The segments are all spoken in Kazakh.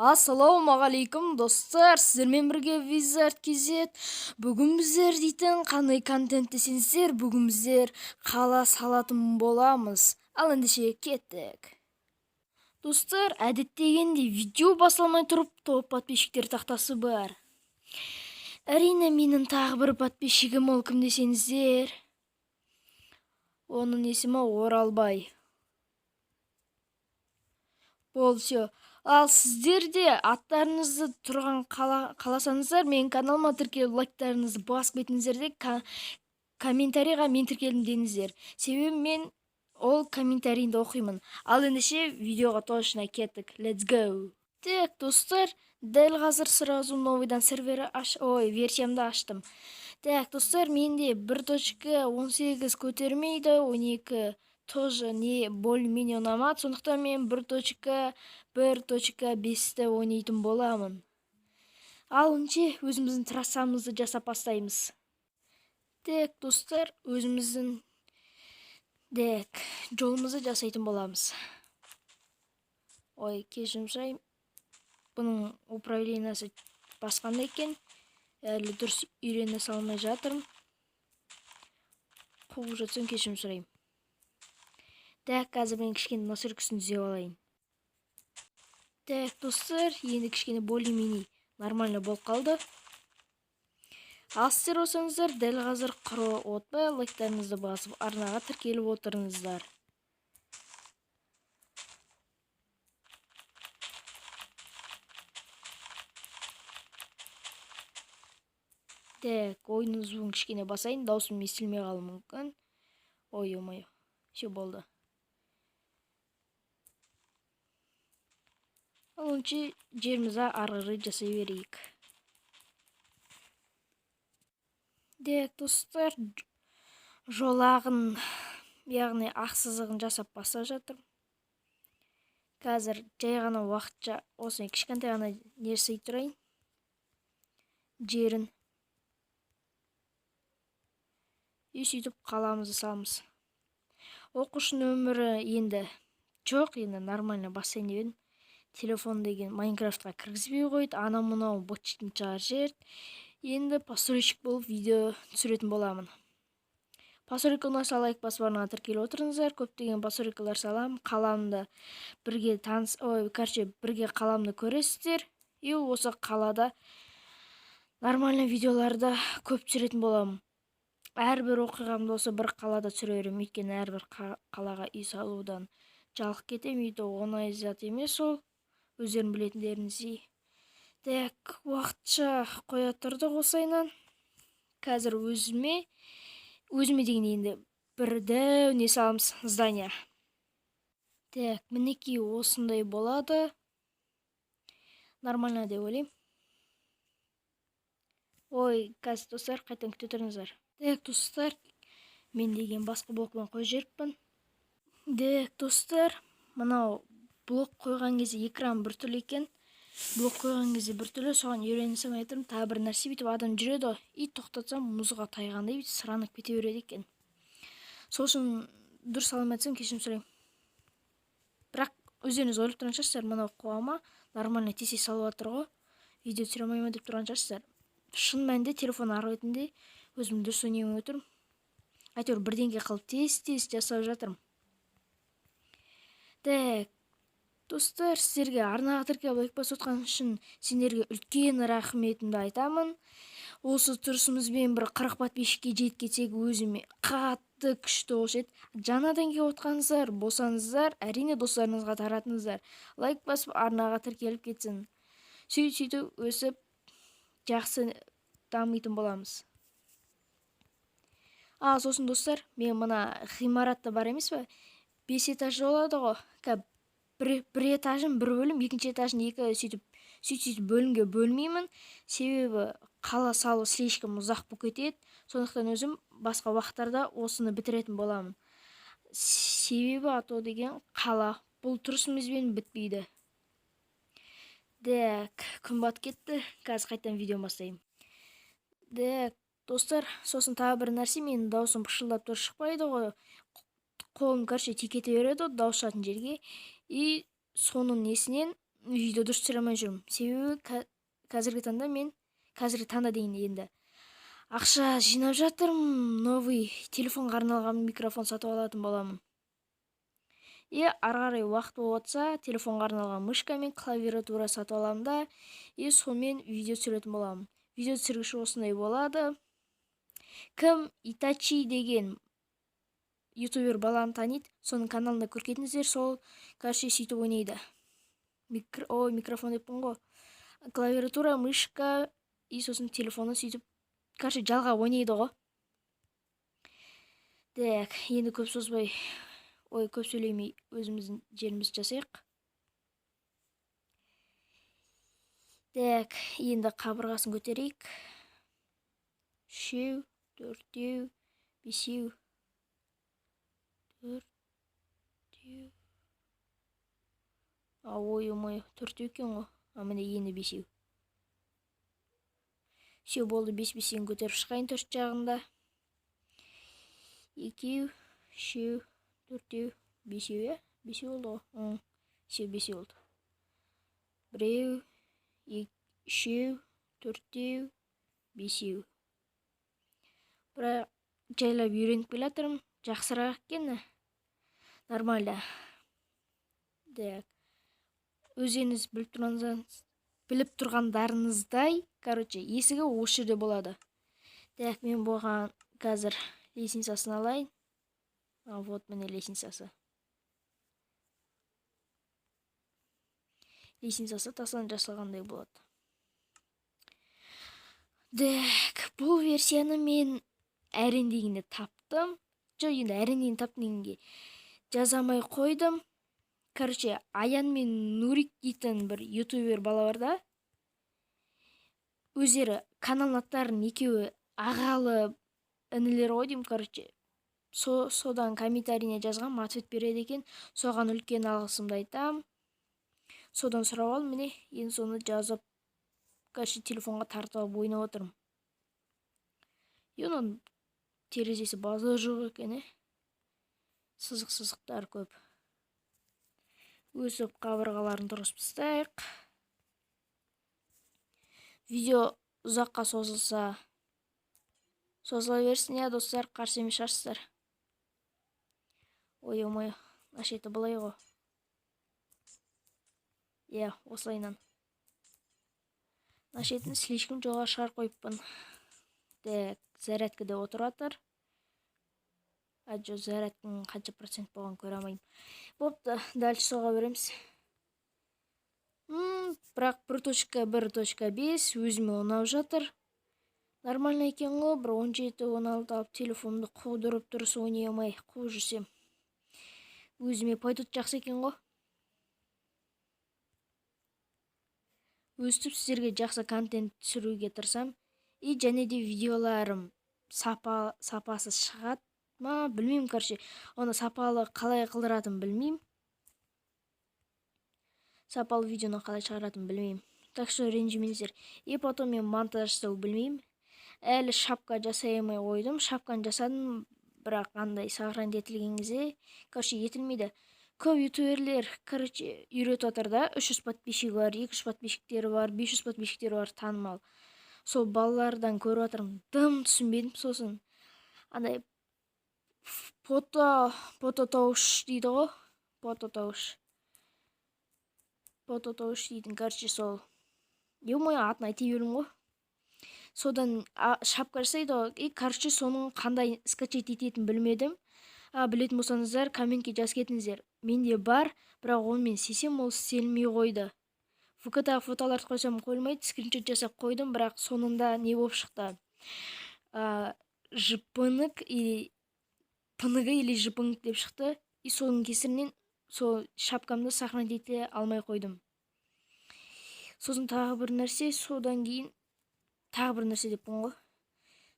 Ассалаумағалейкум достар, сіздермен бірге Wizard KZ. Бүгін біздер дейтін қандай контент десеңіздер, бүгін біздер қала салатын боламыз. Ал ендеше кеттік. Достар, әдеттегендей видео басылмай тұрып, топ подписчиктер тақтасы бар. Әрине, менің тағы бір подписчигім, ол кім десеңіздер, оның есімі Оралбай. Бол, все. Ал сіздер де аттарыңызды тұрған қаласаңыздар, менің каналыма тіркеліп лайктарыңызды басып кетіңіздер де комментарийға мен тіркелдім деңіздер. Себебі мен ол комментарийді оқимын. Ал ендеше видеоға точно кеттік. Let's go. Так, достар, дәл қазір сразу новыйдан версиямды аштым. Так, достар, менде 1.18 көтермейді, 12 тоже не более-менее ұнамады, сондықтан мен 1.5-ті ойнайтын боламын. Ал ендеше өзіміздің трассамызды жасап бастаймыз. Так, достар, өзіміздің жолымызды жасайтын боламыз. Кешірім сұраймын. Бұның управлениясы басқанда екен. Әлі дұрыс үйрене салмай жатырмын. Қуып жатсам кешірім сұраймын. Так, қазір мен кішкене насыр күсін түзеп алайын. Так, достар, енді кішкене более-менее нормально болып қалды. Ал сіздер болсаңыздар, дәл қазір құры отпай, лайктарыңызды басып, арнаға тіркеліп отырыңыздар. Так, ойынның звугын кішкене басайын, даусым естілмей қалуы мүмкін. Ой-ой-ой, все болды. Оныншы жерімізді арғыры жасай берейік. Так, достар, жолағын, яғни ақсызығын жасап баса жатыр. Қазір жай ғана уақытша осыны кішкентай ғана нерсей тұрайын. Жерін. Сөйтіп қаламызды саламыз. Оқушының өмірі енді жоқ, енді нормально басайын деп. Телефон деген Майнкрафтқа кіргізбей қойды, ана-мынау бочтың шығар жер. Енді постройщик болып видео түсіретін боламын. Постройка ұнаса лайк басып арнаға тіркеліп отырыңыздар. Көптеген постройкалар салам, қаламды бірге бірге қаламды көресіздер. И осы қалада нормальный видеоларды көп түсіретін боламын. Әрбір оқиғамды осы бір қалада түсіре беремін, өйткені әрбір қалаға үй салудан жалқы кетемін, үйді оңай зат емес ол. Өздерін білетіндеріңіздей. Так, уақытша қоя тұрдық осайынан. Қазір өзіме деген енді бір дәу не саламыз, здания. Так, мінекей осындай болады. Нормально деп ойлаймын. Қазір достар, қайтан күте тұрыңыздар. Так, достар, мен деген басқа блокпен қой жеріппін. Так, достар, мынау блок қойған кезде экран бір түрлі екен. Блок қойған кезде бір түрлі, соған үйренсем айтырым, тағы бір нәрсе бүйтіп адам жүреді. И тоқтатсам, мұзға тайғандай бүйтіп сұранып кете береді екен. Сосын дұрыс салмайтсам кешірім сұраймын. Бірақ өздеріңіз ойлап тұрған шығарсыздар, мынау қоғама нормально тесе салып жатыр ғой. Видео түсіре алмай ма деп тұрған шығарсыздар. Шын мәнінде телефон ары бетінде өзім дұрыс ойнамай отырмын. Әйтеуір бірдеңке қылып тез жасап жатырмын. Так, достар, сіздерге арнаға тіркеліп лайк басып отқан үшін сендерге үлкен рахметімді айтамын. Осы тұрысымызбен бір 40 подписчикке жетіп кетсек, өзіме қатты күшті болушы еді. Жаңадан келіп отқаныңыздар болсаңыздар, әрине достарыңызға таратыңыздар. Лайк басып арнаға тіркеліп кетсін. Сөйтіп өсіп жақсы дамитын боламыз. Сосын достар, мен мына ғимаратта бар емес пе? 5 этаж болады ғой. Бір этажын бір бөлім, екінші этажын екі сөйтіп бөлімге бөлмеймін. Себебі қала салу слишком ұзақ болып кетеді. Сондықтан өзім басқа уақыттарда осыны бітіретін боламын. Себебі ато деген қала бұл тұрысымызбен бітпейді. Так, күн батып кетті. Қазір қайтадан видео бастаймын. Так, достар, сосын тағы бір нәрсе, менің даусым пышылдап тұр шықпайды ғой. Қолым тикете береді дауыс шығатын жерге. И соның несінен видео дұрыс түсіре алмай жүрмін. Себебі қазіргі таңда дегенде енді ақша жинап жатырмын, новый телефонға арналған микрофон сатып алатын боламын. И ары қарай уақыт болып жатса, телефонға арналған мышка мен клавиатура сатып аламын да, и сонымен видео түсіретін боламын. Видео түсіргіші осындай болады. Кім Итачи деген ютубер баланы таниды, соның каналында көрсетіңіздер, сол сөйтіп ойнайды. Микрофон деппін ғой. Клавиатура, мышка и сосын телефоны сөйтіп жалға ойнайды ғой. Так, енді көп созбай, көп сөйлемей өзіміздің жерімізді жасайық. Так, енді қабырғасын көтерейік. 3, 4, 5, 4. Ой, 4 екен ғой. Міне енді 5. Все болды, 5-5-ін көтеріп шығайын төрт жағында. 2, 3, 4, 5, 5 болды ғой. Все 5 болды. 1, 2, 3, 4, 5. Бірақ жайлап үйреніп келатырмын. Жақсырақ екен. Нормально. Так. Өзіңіз біліп тұрғандарыңыздай, есігі осы жерде болады. Так, мен болған қазір лесенциясын алайын. Вот міне лесенциясы. Лесенциясы тастан жасалғандай болады. Так, бұл версияны мен әрен дегенде таптым. Енді әрен дегенде таптым дегенге жазамай қойдым. Аян мен Нурик дейтін бір ютубер бала бар да. Өздері канал аттарын екеуі ағалы інілер ғой деймін. Содан комментарийне жазған, ответ береді екен. Соған үлкен алғысымды айтам. Содан сұрап алдым, міне, енді соны жазып, телефонға тартып алып ойнап отырмын. Оның терезесі базы жоқ екен, сызық-сызықтар көп. Өсіп қабырғаларын дұрыс тастайық. Видео ұзаққа созыла берсін, достар, қарсы емес шығарсыздар. Ой, нашеті былай ғой. Осылайынан. Нашетін слишком жоға шар қойыппын. Так, зарядкада отыратыр. Зарядкың қанша процент болған көре алмайым. Бопты, дальше соға береміз. Бірақ 1.1.5 өзіме ұнап жатыр. Нормально екен ғой, бір 17-16 алып телефонды қудырып дұрыс ойнай алмай қуып жүрсем. Өзіме пайдат жақсы екен ғой. Өстіп сіздерге жақсы контент түсіруге тырысам. И және де видеоларым сапасы шығады ма, білмеймін, оны сапалы қалай қылдыратын білмеймін. Сапалы видеоны қалай шығаратын білмеймін. Так что ренжімеңіздер. И потом мен монтаж жасау білмеймін. Әлі шапка жасай алмай қойдым. Шапканы жасадым, бірақ қандай сохранить етілген кезде, етілмейді. Көп ютуберлер, үйретіп отыр да, 300 подписчигі бар, 200 подписчиктері бар, 500 подписчиктері бар, танымал. Сол балалардан көріп отырмын, дым түсінбедім. Сосын андай фототауыш дейді ғой, фототауыш дейтін, сол атын айта бердім ғой. Содан шапка жасайды ғой, соның қандай скачать ететін білмедім. Білетін болсаңыздар, комментке жазып кетіңіздер. Менде бар, бірақ оны мен сесем, ол істелмей қойды. ВК-дағы фотоларды қойсам қойылмайды, скриншот жасап қойдым, бірақ соңында не болып шықты? Жпнк или жпнк деп шықты. И соның кесірінен сол шапкамды сохранить ете алмай қойдым. Сосын тағы бір нәрсе, содан кейін тағы бір нәрсе деп ғой.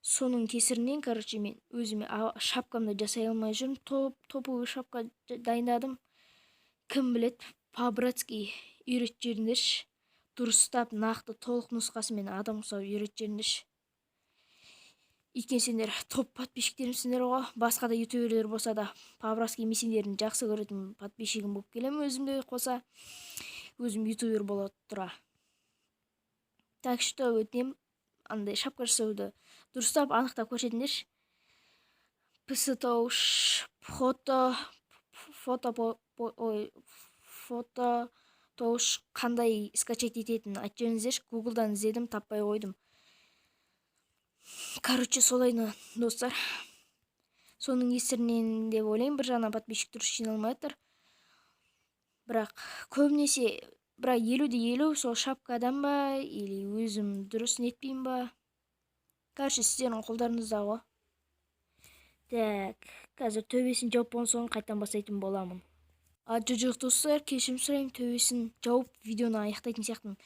Соның кесірінен, мен өзіме шапкамды жасай алмай жүрмін. Топовый шапка дайындадым. Кім білет, по-братски үйрет жеріндеш. Дұрыстап, нақты, толық нұсқасымен адам ұсау үйрет жеріндеш. Өйткені сендер топ подписчиктерімсіңдер ғой. Басқа да ютуберлер болса да, по-братски месендерін жақсы көретін подписчигім болып келем өзімде қоса. өзім ютубер бола тура. Так что өтінем андай шапка жасауды дұрыстап анықтап көрсетіңдерші. пс фото тоуш қандай скачать ететінін айтып жіберіңіздерші. Гуглдан іздедім, таппай қойдым. Короче, солайны достар. Соның есірінен деп ойлаймын, бір жағынан подписчик дұрыс жиналмай жатыр. Бірақ көбінесе бірақ 50-50 сол шапкадан ба или өзім дұрыс нетпеймін ба. Короче, сіздердің қолдарыңызда ғой. Так, қазір төбесін жауып болған соң қайтадан бастайтын боламын. Жоқ достар, кешірім сұраймын, төбесін жауып видеоны аяқтайтын сияқтымын.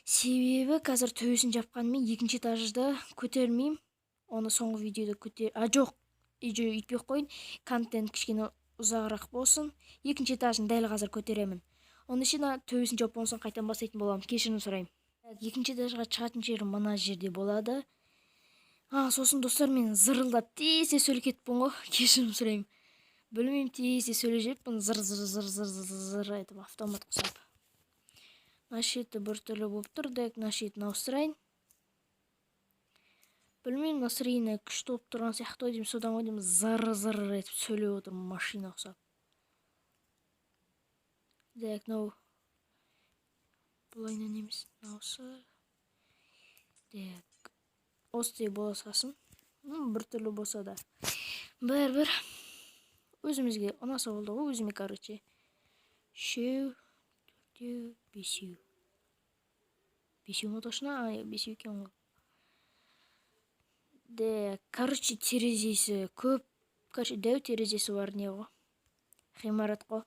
Себебі қазір төбесін жапқанымен екінші этажды көтермеймін. Оны соңғы видеода жоқ, үйтпей қойын. Контент кішкене ұзағырақ болсын. Екінші этажын дәл қазір көтеремін. Оның үшін төбесін жауып болған соң қайтадан бастайтын боламын. Кешірім сұраймын. Екінші этажға шығатын жерім мына жерде болады. Сосын достар, мен зырылдап тез сөйлеп кетіппін ғой. Кешірім сұраймын. Білмеймін, тез сөйлеп жүріппін, зыр айтып автомат құсап. Нашеті бір түрлі болып тұр, дәк нашетін ауыстырайын. Білмеймін, настроение күшті болып тұрған сияқты ойдым, содан ойдым зыр етіп сөйлеп отырмын, машина құсап. Дәк, бұлайнан емес, наусы. Дәк, остай бола салсын. Бір түрлі болса да. Бір өзімізге ұнаса болды ғой, өзіме, короче. 3, 4, 5. 5 ма точно? 5 екен ғой. Де, короче, терезесі көп. Короче, дәу терезесі бар не ғой. Ғимарат ғой.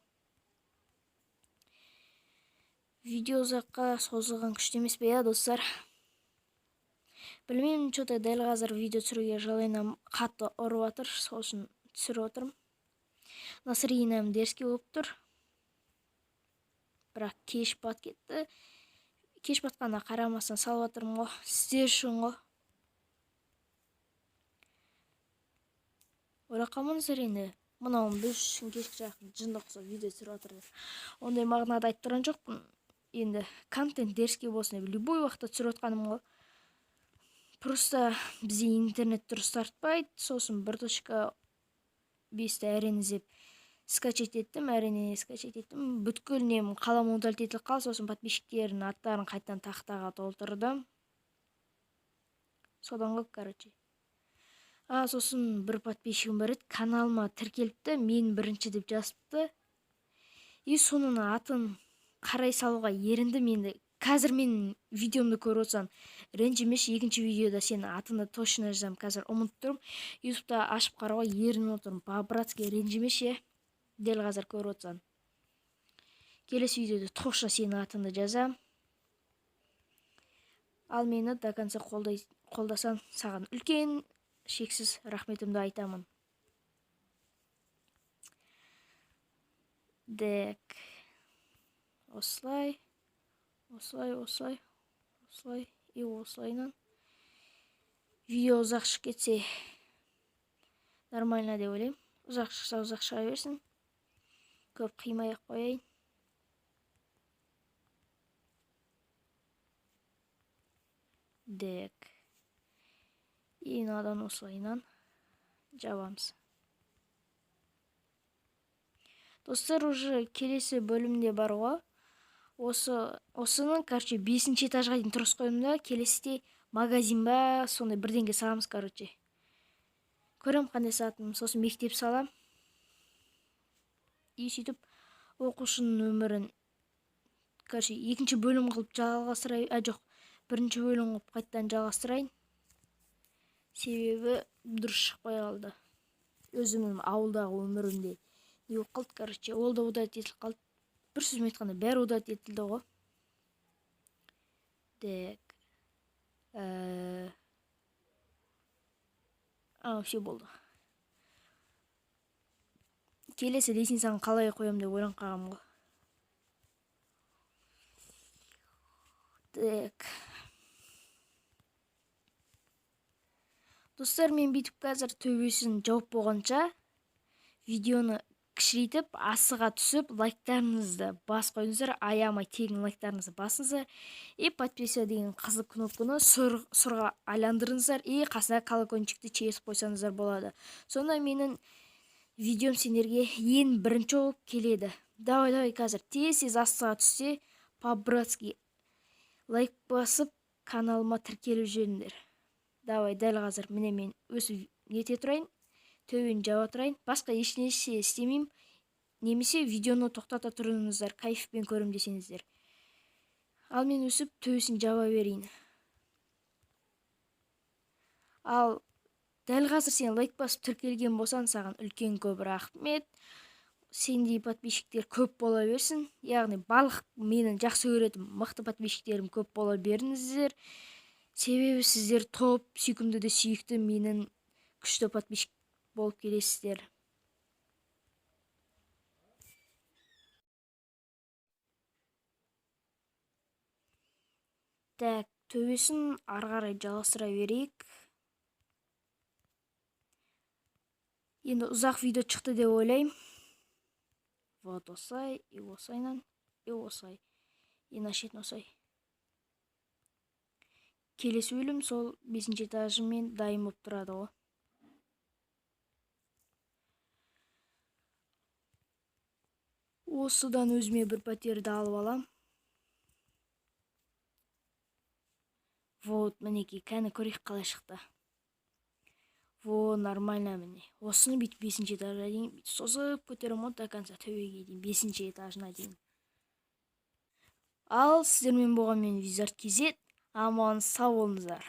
Видео ұзаққа созылған күшті емес бе, достар. Білмеймін, что-то дәл қазір видео түсіруге жалайнам қатты ұрып жатыр, сосын түсіріп отырмын. Настроением дерзкий болып тұр. Бірақ кеш бат кетті. Кеш батқанына қарамастан салып жатырмын ғой. Сіздер үшін ғой. Ойлап қалмаңыздар енді. Мынауым біз үшін кешкі жақын жынды ұқсап видео түсіріп жатыр. Ондай мағынада айтып тұрған жоқпын. Енді контент дерзкий болсын деп любой уақытта түсіріп жатқаным ғой. Просто бізде интернет дұрыс тартпайды. Сосын 1.5-ті әрен іздеп скачать еттім, бүткіл нем қалам удалить етіліп қал, сосын подписчиктердің аттарын қайтадан тақтаға толтырдым. Содан көп, короче. Сосын бір подписчигім бар еді, каналыма тіркеліпті, мен бірінші деп жазыпты. И соның атын қарай салуға еріндім енді. Қазір мен видеомды көріп отырсаң, ренжімеші, екінші видеода сен атыңды точно жазам, қазір ұмытып тұрмын. Ютубта ашып қарауға ерініп отырмын. По-братски ренжімеші, дәл қазір көріп отырсаң. Келесі видеода точно сенің атыңды жазам. Ал мені до конца қолдасаң, саған үлкен шексіз рахметімді айтамын. Дек, осылай и осылайнан. Видео ұзақ шығып кетсе нормально деп ойлаймын. Ұзақ шықса ұзақ шыға берсін. Көп қимай-ақ қояйын. Дек. И надан осылайнан жабамыз. Достар, уже келесі бөлімде бар ғой. Осының, короче, 5-ші этажға дейін тұрыс қойымда, келесіде магазин ба, сондай бірденге саламыз, короче. Көрем қандай сатым, сосын мектеп салам. И сөйтіп, оқушының өмірін, короче, екінші бөлім қылып жалғастырайын, жоқ, бірінші бөлім қылып қайттан жалғастырайын. Себебі дұрыс шықпай қалды. Өзімнің ауылдағы өмірімде не болып қалды, короче, ол да удалить етіліп қалды. Бір сөзім айтқанда бәрі удалить етілді ғой. Дек. Все болды. Келесі дейсің саған қалай қоям деп ойланып қалғам ғой. Дек. Достар, мен бүйтіп қазір төбесін жауып болғанша видеоны кішірейтіп асыға түсіп лайктарыңызды басып қойыңыздар, аямай тегін лайктарыңызды басыңыздар и подписка деген қызыл кнопканы сұрға айландырыңыздар и қасына колокольчикті чесіп қойсаңыздар болады. Сонда менің видеом сендерге ең бірінші болып келеді. Давай қазір тез асыға түссе по-братски лайк басып каналыма тіркеліп жүріңдер. Давай дәл қазір міне мен өсіп нете тұрайын, төбені жаба тұрайын, басқа ешнәрсе істемеймін, немесе видеоны тоқтата тұрыңыздар, кайфпен көрем десеңіздер. Ал мен өсіп төбесін жаба берейін. Ал дәл қазір сен лайк басып тіркелген болсаң, саған үлкен көп рахмет. Сендей подписчиктер көп бола берсін. Яғни барлық менің жақсы көретін мықты подписчиктерім көп бола беріңіздер. Себебі сіздер топ сүйкімді де сүйікті менің күшті подписчик болып келесіздер. Так, төбесін ары қарай жалғастыра берейік. Енді ұзақ видео шықты деп ойлаймын. Вот осылай, и осылайнан, и осылай. Ең ашетін осылай. Келесі бөлім сол 5-ші этажымен дайын болып тұрады ғой. Осыдан өзіме бір пәтерді алып алам. Вот, мінекей, кәні көрейік қалай шықты. Во, нормально міне. Осыны бүйтіп 5-ші этажға дейін созып көтерем до конца төбеге дейін, 5-ші этажына дейін. Ал сіздермен болған мен Wizard KZ. Аман сау болыңыздар.